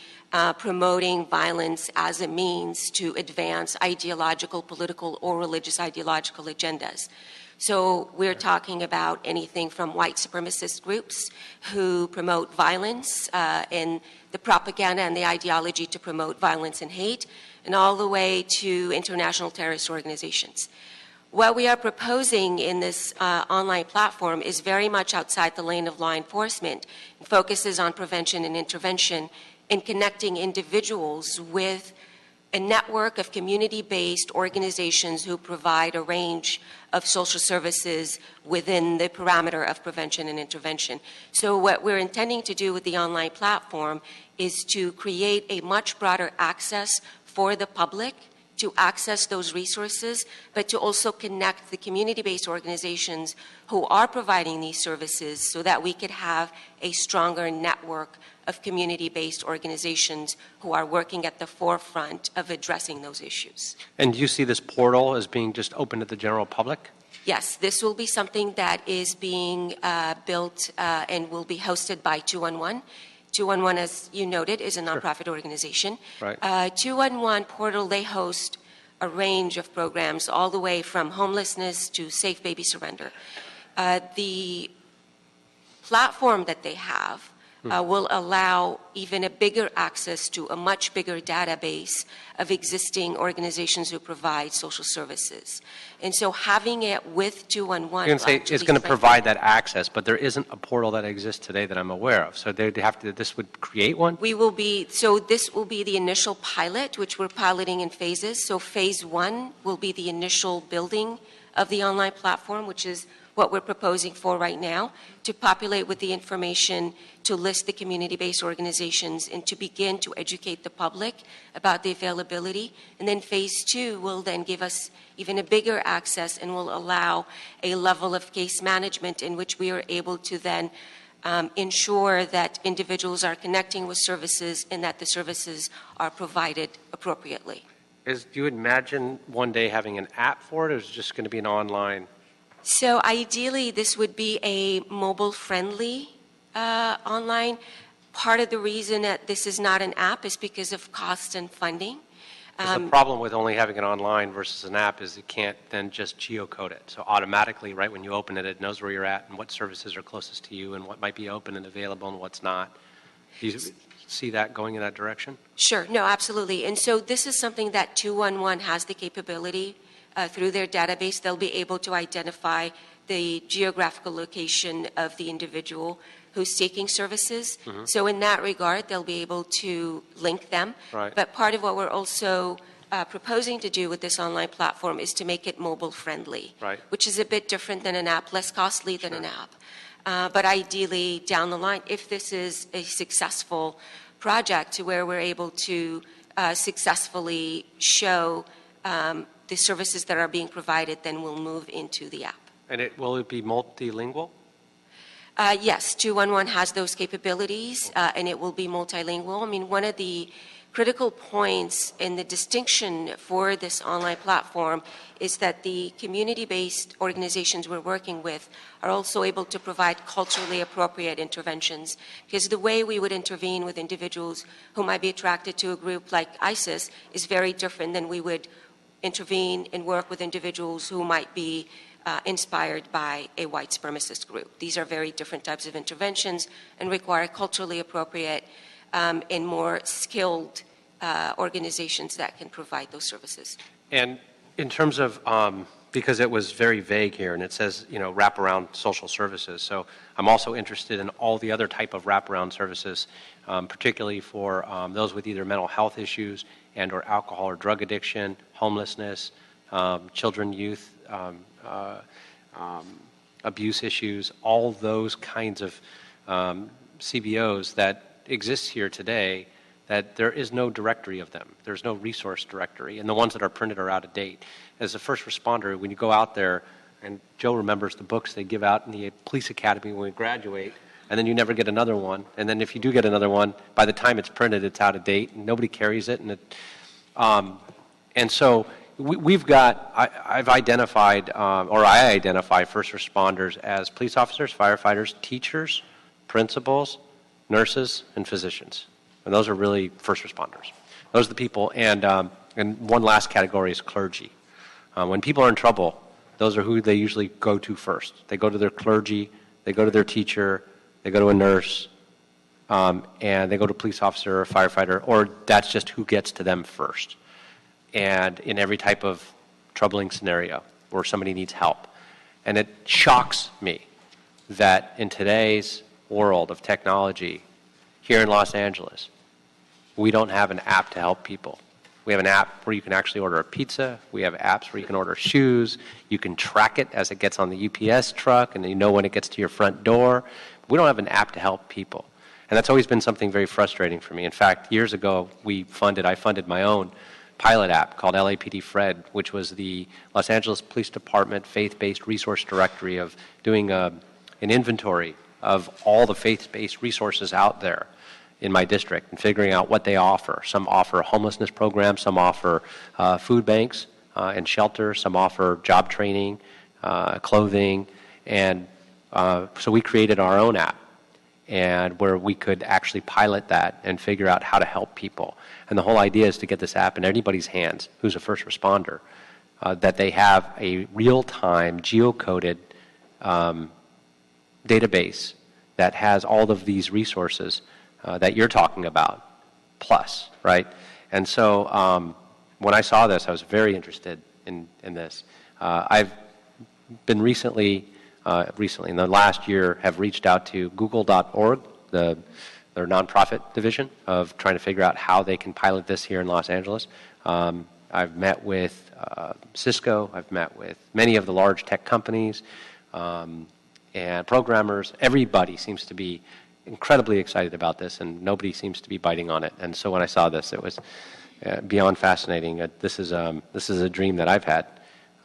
promoting violence as a means to advance ideological, political, or religious ideological agendas. So we're talking about anything from white supremacist groups who promote violence and the propaganda and the ideology to promote violence and hate, and all the way to international terrorist organizations. What we are proposing in this online platform is very much outside the lane of law enforcement. It focuses on prevention and intervention and connecting individuals with a network of community-based organizations who provide a range of social services within the parameter of prevention and intervention. So what we're intending to do with the online platform is to create a much broader access for the public to access those resources, but to also connect the community-based organizations who are providing these services so that we could have a stronger network of community-based organizations who are working at the forefront of addressing those issues. And do you see this portal as being just open to the general public? Yes, this will be something that is being built and will be hosted by 211. 211, as you noted, is a nonprofit organization. Right. 211 portal, they host a range of programs all the way from homelessness to safe baby surrender. The platform that they have will allow even a bigger access to a much bigger database of existing organizations who provide social services. And so having it with 211... You're going to say it's going to provide that access, but there isn't a portal that exists today that I'm aware of. So they'd have to, this would create one? So this will be the initial pilot, which we're piloting in phases. So phase 1 will be the initial building of the online platform, which is what we're proposing for right now, to populate with the information, to list the community-based organizations, and to begin to educate the public about the availability. And then phase 2 will then give us even a bigger access and will allow a level of case management in which we are able to then ensure that individuals are connecting with services and that the services are provided appropriately. Do you imagine one day having an app for it, or is it just going to be an online? So ideally, this would be a mobile-friendly online. Part of the reason that this is not an app is because of cost and funding. The problem with only having it online versus an app is it can't then just geocode it. So automatically, right when you open it, it knows where you're at and what services are closest to you and what might be open and available and what's not. Do you see that going in that direction? Sure. No, absolutely. And so this is something that 211 has the capability through their database. They'll be able to identify the geographical location of the individual who's seeking services. Mm-hmm. So in that regard, they'll be able to link them. Right. But part of what we're also proposing to do with this online platform is to make it mobile friendly, right, which is a bit different than an app, less costly than an app. But ideally, down the line, if this is a successful project to where we're able to successfully show the services that are being provided, then we'll move into the app. And will it be multilingual? Yes, 211 has those capabilities, and it will be multilingual. I mean, one of the critical points in the distinction for this online platform is that the community-based organizations we're working with are also able to provide culturally appropriate interventions, because the way we would intervene with individuals who might be attracted to a group like ISIS is very different than we would intervene and work with individuals who might be inspired by a white supremacist group. These are very different types of interventions and require culturally appropriate and more skilled organizations that can provide those services. And in terms of, because it was very vague here, and it says, wraparound social services. So I'm also interested in all the other type of wraparound services, particularly for those with either mental health issues and or alcohol or drug addiction, homelessness, children, youth, abuse issues, all those kinds of CBOs that exist here today, that there is no directory of them. There's no resource directory, and the ones that are printed are out of date. As a first responder, when you go out there, and Joe remembers the books they give out in the police academy when we graduate, and then you never get another one. And then if you do get another one, by the time it's printed, it's out of date, and nobody carries it. And so we've got, I've identified, or I identify first responders as police officers, firefighters, teachers, principals, nurses, and physicians. And those are really first responders. Those are the people. And one last category is clergy. When people are in trouble, those are who they usually go to first. They go to their clergy, they go to their teacher, they go to a nurse, and they go to a police officer or a firefighter, or that's just who gets to them first. And in every type of troubling scenario where somebody needs help. And it shocks me that in today's world of technology, here in Los Angeles, we don't have an app to help people. We have an app where you can actually order a pizza. We have apps where you can order shoes. You can track it as it gets on the UPS truck, and you know when it gets to your front door. We don't have an app to help people. And that's always been something very frustrating for me. In fact, years ago, I funded my own pilot app called LAPD Fred, which was the Los Angeles Police Department faith-based resource directory of doing an inventory of all the faith-based resources out there in my district and figuring out what they offer. Some offer homelessness programs, some offer food banks and shelter, some offer job training, clothing, and so we created our own app, and where we could actually pilot that and figure out how to help people. And the whole idea is to get this app in anybody's hands who's a first responder, that they have a real-time, geocoded database that has all of these resources that you're talking about, plus, right? And so when I saw this, I was very interested in this. I've been recently, in the last year, have reached out to Google.org, their nonprofit division, of trying to figure out how they can pilot this here in Los Angeles. I've met with Cisco, I've met with many of the large tech companies, and programmers. Everybody seems to be incredibly excited about this, and nobody seems to be biting on it. And so when I saw this, it was beyond fascinating. This is a dream that I've had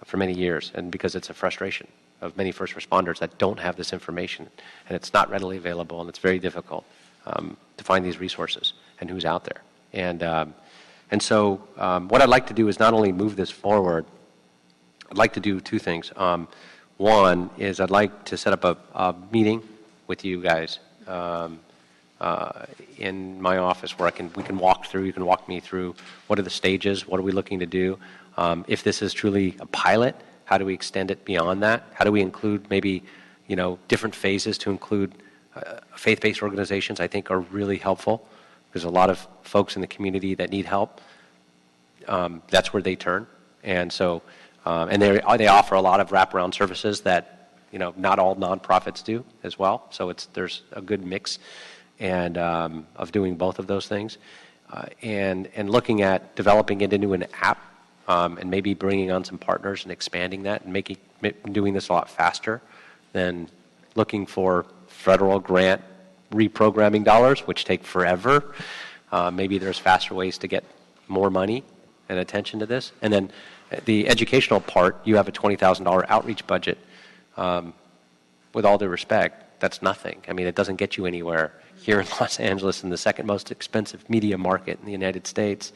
for many years, and because it's a frustration of many first responders that don't have this information, and it's not readily available, and it's very difficult to find these resources and who's out there. And so what I'd like to do is not only move this forward, I'd like to do two things. One is I'd like to set up a meeting with you guys in my office where we can walk through, you can walk me through what are the stages, what are we looking to do. If this is truly a pilot, how do we extend it beyond that? How do we include maybe, different phases to include faith-based organizations? I think are really helpful. There's a lot of folks in the community that need help. That's where they turn. And so, and they offer a lot of wraparound services that, not all nonprofits do as well. So there's a good mix and of doing both of those things. And looking at developing it into an app, and maybe bringing on some partners and expanding that and doing this a lot faster than looking for federal grant reprogramming dollars, which take forever. Maybe there's faster ways to get more money and attention to this. And then the educational part, you have a $20,000 outreach budget. With all due respect, that's nothing. I mean, it doesn't get you anywhere here in Los Angeles, in the second most expensive media market in the United States.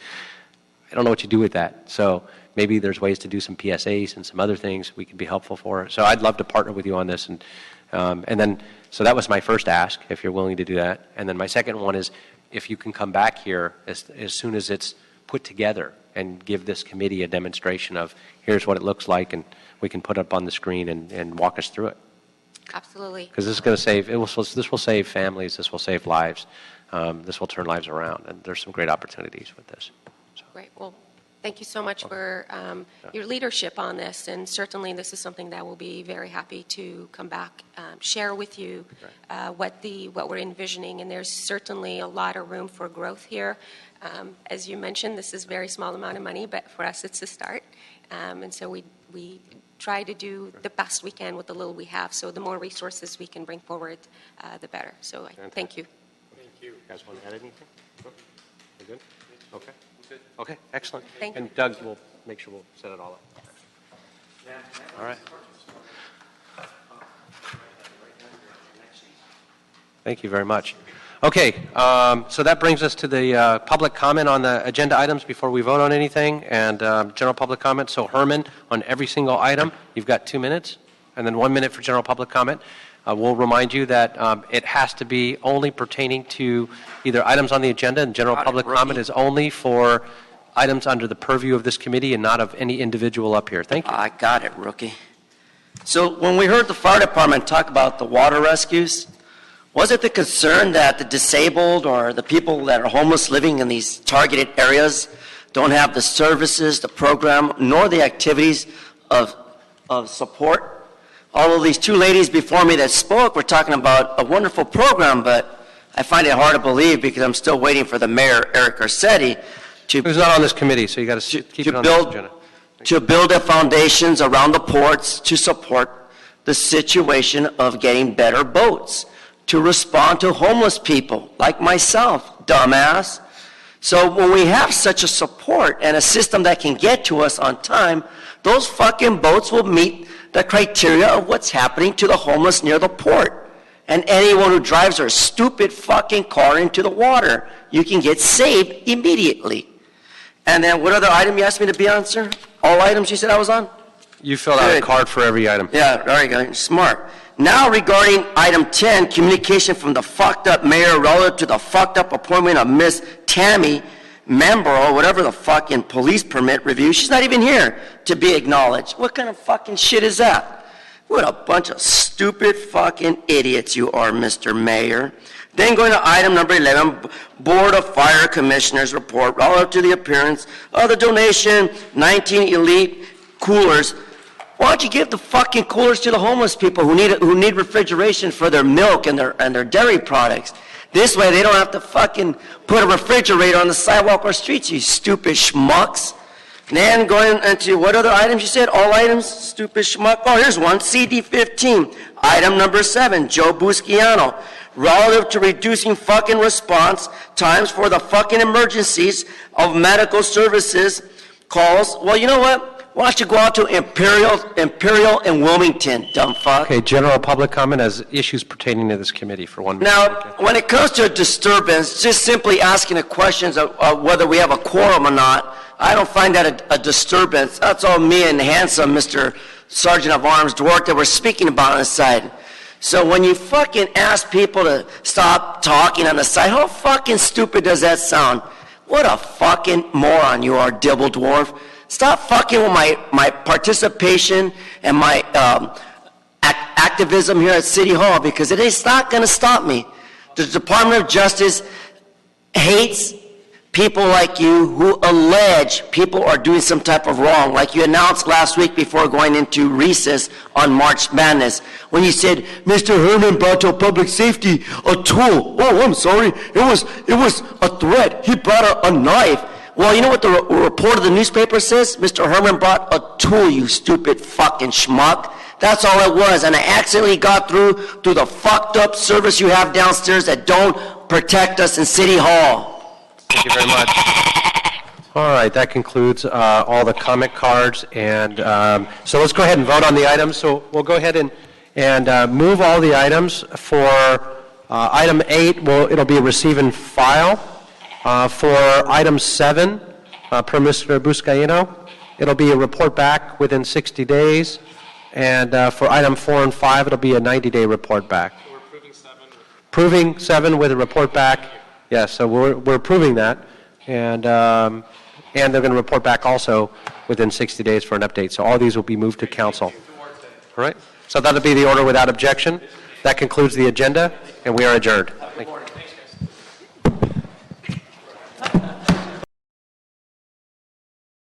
I don't know what you do with that. So maybe there's ways to do some PSAs and some other things we could be helpful for. So I'd love to partner with you on this. And then, so that was my first ask, if you're willing to do that. And then my second one is if you can come back here as soon as it's put together and give this committee a demonstration of here's what it looks like, and we can put it up on the screen and walk us through it. Absolutely. Because this is going to save, this will save families, this will save lives, this will turn lives around, and there's some great opportunities with this. Great. Well, thank you so much for your leadership on this, and certainly this is something that we'll be very happy to come back, share with you what we're envisioning, and there's certainly a lot of room for growth here. As you mentioned, this is a very small amount of money, but for us it's a start, and so we try to do the best we can with the little we have, so the more resources we can bring forward, the better. So thank you. Thank you. You guys want to add anything? No? We're good? Okay. Okay, excellent. Thank you. And Doug, we'll make sure we'll set it all up. All right. Thank you very much. Okay, so that brings us to the public comment on the agenda items before we vote on anything, and general public comment. So Herman, on every single item, you've got 2 minutes, and then 1 minute for general public comment. We'll remind you that it has to be only pertaining to either items on the agenda, and general public comment is only for items under the purview of this committee and not of any individual up here. Thank you. I got it, rookie. So when we heard the fire department talk about the water rescues, was it the concern that the disabled or the people that are homeless living in these targeted areas don't have the services, the program, nor the activities of support? Although these two ladies before me that spoke were talking about a wonderful program, but I find it hard to believe because I'm still waiting for the mayor, Eric Garcetti, Who's not on this committee, so you got to keep it on the agenda. To build the foundations around the ports to support the situation of getting better boats, to respond to homeless people like myself, dumbass. So when we have such a support and a system that can get to us on time, those fucking boats will meet the criteria of what's happening to the homeless near the port. And anyone who drives their stupid fucking car into the water, you can get saved immediately. And then what other item you asked me to be on, sir? All items you said I was on? You filled out a card for every item. Yeah, very good. Smart. Now regarding item 10, communication from the fucked up mayor relative to the fucked up appointment of Miss Tammy Membro, whatever the fucking police permit review. She's not even here to be acknowledged. What kind of fucking shit is that? What a bunch of stupid fucking idiots you are, Mr. Mayor. Then going to item number 11, Board of Fire Commissioners report relative to the appearance of the donation 19 elite coolers. Why don't you give the fucking coolers to the homeless people who need refrigeration for their milk and their dairy products? This way they don't have to fucking put a refrigerator on the sidewalk or streets, you stupid schmucks. And then going into what other items you said? All items? Stupid schmuck. Oh, here's one. CD15. Item number 7. Joe Busciano. Relative to reducing fucking response times for the fucking emergencies of medical services calls. Well, you know what? Why don't you go out to Imperial and Wilmington, dumb fuck? Okay, general public comment as issues pertaining to this committee for 1 minute. Now, when it comes to a disturbance, just simply asking the questions of whether we have a quorum or not, I don't find that a disturbance. That's all me and handsome Mr. Sergeant of Arms Dwork that we're speaking about on the side. So when you fucking ask people to stop talking on the side, how fucking stupid does that sound? What a fucking moron you are, Dibble Dwarf. Stop fucking with my participation and my activism here at City Hall, because it is not going to stop me. The Department of Justice hates people like you who allege people are doing some type of wrong, like you announced last week before going into recess on March Madness, when you said Mr. Herman brought to public safety a tool. Oh, I'm sorry. It was a threat. He brought a knife. Well, you know what the report of the newspaper says? Mr. Herman brought a tool, you stupid fucking schmuck. That's all it was. And I accidentally got through the fucked up service you have downstairs that don't protect us in City Hall. Thank you very much. All right, that concludes all the comment cards. And so let's go ahead and vote on the items. So we'll go ahead and move all the items. For item 8, it'll be receive and file. For item 7, per Mr. Buscaino, it'll be a report back within 60 days. And for item 4 and 5, it'll be a 90-day report back. So we're approving 7? Approving 7 with a report back. Yes, so we're approving that. And And they're going to report back also within 60 days for an update. So all these will be moved to council. All right? So that'll be the order without objection. That concludes the agenda, and we are adjourned. Thank you.